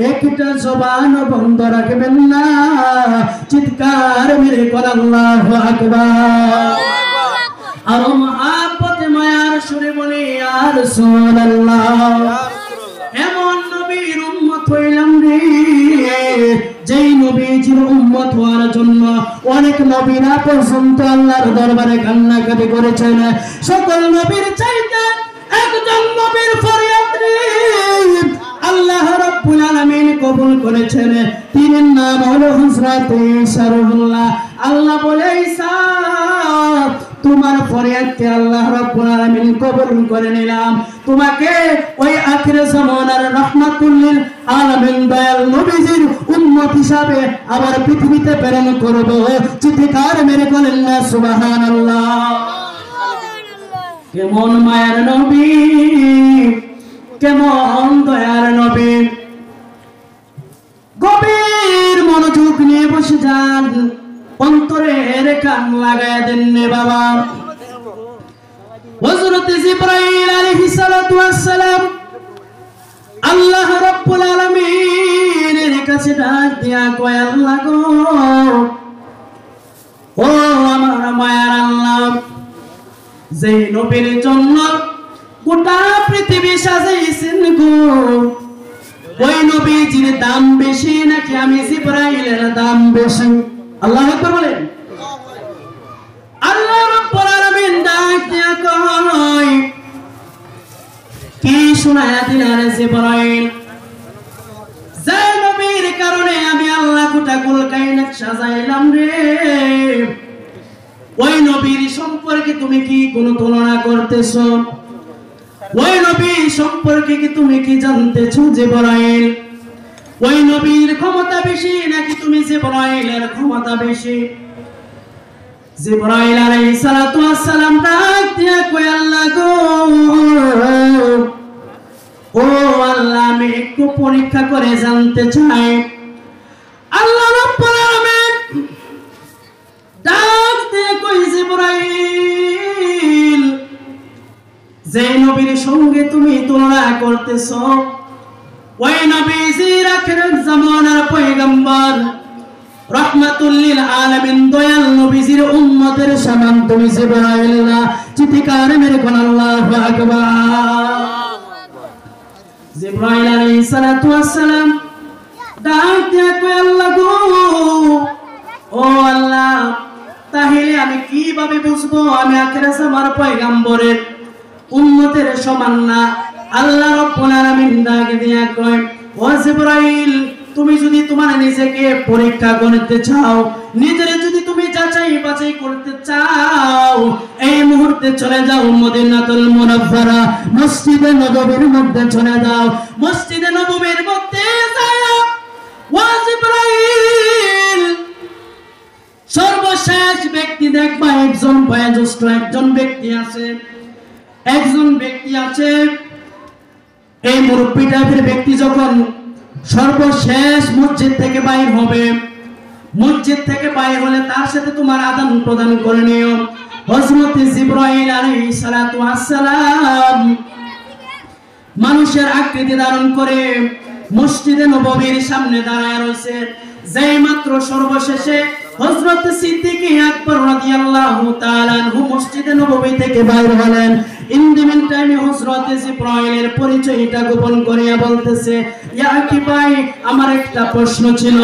একটা জবান বন্ধ রাখবেন না। চিৎকার মেরে বলেন আল্লাহু আকবার। আর মহাব্বতে মায়ার সুরে বলে ইয়া রাসূলুল্লাহ, এমন নবীর উম্মত হইলাম রে, যেই নবীজির উম্মত হওয়ার জন্য অনেক নবীরা পর্যন্ত আল্লাহর দরবারে কান্নাকাটি করেছেন। সকল নবীর চাইতে একজন নবীর ফরিয়াদ রে আল্লাহ রাব্বুল আলামিন কবুল করেছেন। তিন নাম হলো হযরত ঈসা রুহুল্লাহ। আল্লাহ বলে ঈসা, তোমার ফরিয়াদকে আল্লাহ রাব্বুল আলামিন কবুল করে নিলাম। তোমাকে ওই আখিরে জামানার রাহমাতুল লিল আলামিন দয়াল নবীজির উম্মত হিসাবে আবার পৃথিবীতে প্রেরণ করব। চিৎকার মেরে বলেন না সুবহানাল্লাহ। কেমন মায়ের নবী, কেমন দয়ার নবী। গভীর মনোযোগ নিয়ে বসে যান, অন্তরের কান লাগায় দেন নে বাবা। হযরত জিবরাইল আলাইহিস সালাতু ওয়াস সালাম আল্লাহ রাব্বুল আলামিনের কাছে ডাক দিয়া কয়, আল্লাহ গো, ও আমার মায়ার আল্লাহ, যে নবীর জন্য গোটা পৃথিবী সাজাইছেন গো, ওই নবীজির দাম বেশি নাকি আমি জিবরাইলের দাম বেশি? আল্লাহু আকবার বলেন। আল্লাহ রাব্বুল আলামিন ডাক দিয়া কয়, কি শোনায়া দিলেন জিবরাইল? যে নবীর কারণে আমি আল্লাহ গোটা কুল কায়নাত সাজাইলাম রে, ওই নবীর সম্পর্কে তুমি কি কোনো তুলনা করতেছো? ওই নবী সম্পর্কে কি তুমি কি জানতেছো জিবরাইল? ওই নবীর ক্ষমতা বেশি নাকি তুমি জিবরাইলের ক্ষমতা বেশি? জিবরাইল আলাইহিস সালাতু ওয়াস সালাম ডাক দিয়া কয়, আল্লাহ গো, ও আল্লাহ, আমি একটু পরীক্ষা করে জানতে চাই। আল্লাহ রাব্বুল আলামিন ডাক দিয়ে কয়, জিবরাইল, যে নবীর সঙ্গে তুমি তুলনা করতেছো, ওই নবীজির আখিরাত জামানার পয়গম্বর রাহমাতুল লিল আলামিন দয়াল নবীজির উম্মতের সমান তুমি জিবরাইল না। চিৎকার মেরে কোন আল্লাহু আকবার। জিবরাইল আলাইহিস সালাতু ওয়াস সালাম ডাক দিয়ে কয়, আল্লাহ গো, ও আল্লাহ, তাহলে আমি কিভাবে বুঝবো আমি আখিরাত জামানার পয়গম্বরের উম্মতের সমান না? আল্লাহ রাব্বুল আলামিন ডাক দিয়া কয়, ও জিবরাইল, তুমি যদি তোমার নিজেকে পরীক্ষা করতে চাও, নিজের যদি তুমি যাচাই বাছাই করতে চাও, এই মুহূর্তে চলে যাও মদিনাতুল মুনাওয়ারা, মসজিদে নববীর মধ্যে চলে যাও। মসজিদে নববীর মধ্যে যাও, ও জিবরাইল, সর্বশেষ ব্যক্তি দেখবা একজন বয়োজ্যেষ্ঠ একজন ব্যক্তি আছে, একজন ব্যক্তি আছে। এই মুরব্বী টাইপের ব্যক্তি যখন সর্বশেষ মসজিদ থেকে বাইর হবে, মসজিদ থেকে বাইর হলে তার সাথে তোমার আদান প্রদান করে নিও। হযরত জিবরাইল আলাইহিস সালাতু ওয়াস সালাম মানুষের আকৃতি ধারণ করে মসজিদে নববীর সামনে দাঁড়ায় রয়েছে। যেই মাত্র সর্বশেষে হযরত সিদ্দিক আকবর রাদিয়াল্লাহু তাআলা আনহু মসজিদে নববী থেকে বাইর হলেন, ইন দি মিন টাইমে হযরত জিবরাইলের পরিচয়টা গোপন করিয়া বলতেছে, ইয়া কি ভাই, আমার একটা প্রশ্ন ছিল,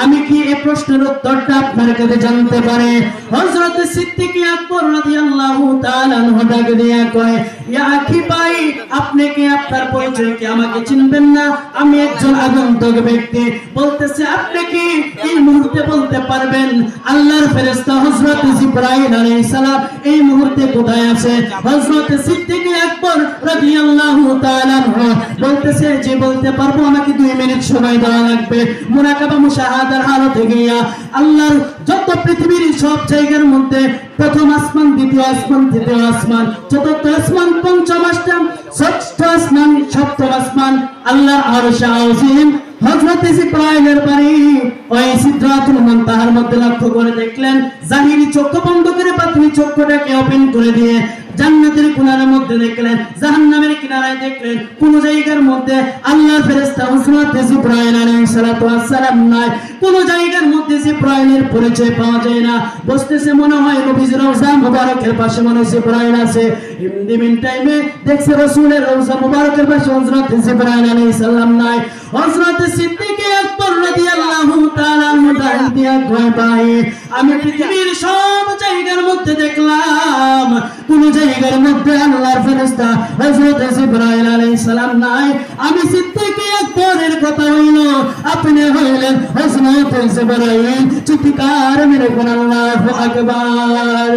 আমি কি এই প্রশ্নের উত্তরটা আপনার কাছে জানতে পারি? হযরত সিদ্দিক আকবর রাদিয়াল্লাহু তাআলা আনহু ডাক দিয়া কয়, ইয়া কি ভাই, আপনি কি আপনার পরিচয় কি আমাকে চিনবেন না? আমি একজন আগন্তুক ব্যক্তি। বলতেছে, আপনি কি এই মুহূর্তে বলতে পারবেন আল্লাহর ফেরেশতা হযরত জিবরাইল আলাইহিস সালাম এই মুহূর্তে কোথায় আছে? হযরত সিদ্দিক আকবর রাদিয়াল্লাহু তাআলা আনহু বলতেছে, যে বলতে পারবো, আমাকে 2 মিনিট সময় দেওয়া লাগবে। মুরাকাবা মুশাহাদার হালতে গিয়া আল্লাহর যত পৃথিবীর সব জায়গার মধ্যে প্রথম আসমান, দ্বিতীয় আসমান, তৃতীয় আসমান, চতুর্থ আসমান, পঞ্চম আসমান, ষষ্ঠ আসমান, সপ্তম আসমান, আল্লাহর আরশ আজিম, হযরত জিবরাইলের বাড়ি ওই সিদরাতুল মুনতাহার মধ্যে লক্ষ্য করে দেখলেন, জাহিরি চক্ষু বন্ধ করে বাতিনি চক্ষুটাকে ওপেন করে দিয়ে জান্নাতের কিনারার মধ্যে দেখলেন, জাহান্নামের কিনারায় দেখলেন, কোন জায়গার মধ্যে আল্লাহর ফেরেশতা হযরত জিবরাইল আলাইহিস সালাতু ওয়াস সালাম নাই, কোন জায়গার মধ্যে জিবরাইলের পরিচয় পাওয়া যায় না। বসতেছে মনে হয় নবীজির রওজা মুবারকের পাশে মনে হয় জিবরাইল আছে। ইমদিমিন টাইমে দেখছে রাসূলের রওজা মুবারকের পাশে হযরত জিবরাইল আলাইহিস সালাম নাই। হযরত সিদ্দিক আকবর রাদিয়াল্লাহু তাআলা আনহু দাঁড়িয়ে দিয়া কয়, ভাই আমি পৃথিবীর সব জায়গার মধ্যে দেখলাম, কোন জায়গার মধ্যে আল্লাহর ফেরেশতা হযরত জিবরাইল আলাইহিস সালাম নাই। আমি সিদ্দিক আকবরের কথা হইল, আপনি হইলেন হযরত জিবরাইল। চিৎকার মেরে বলেন আল্লাহু আকবার।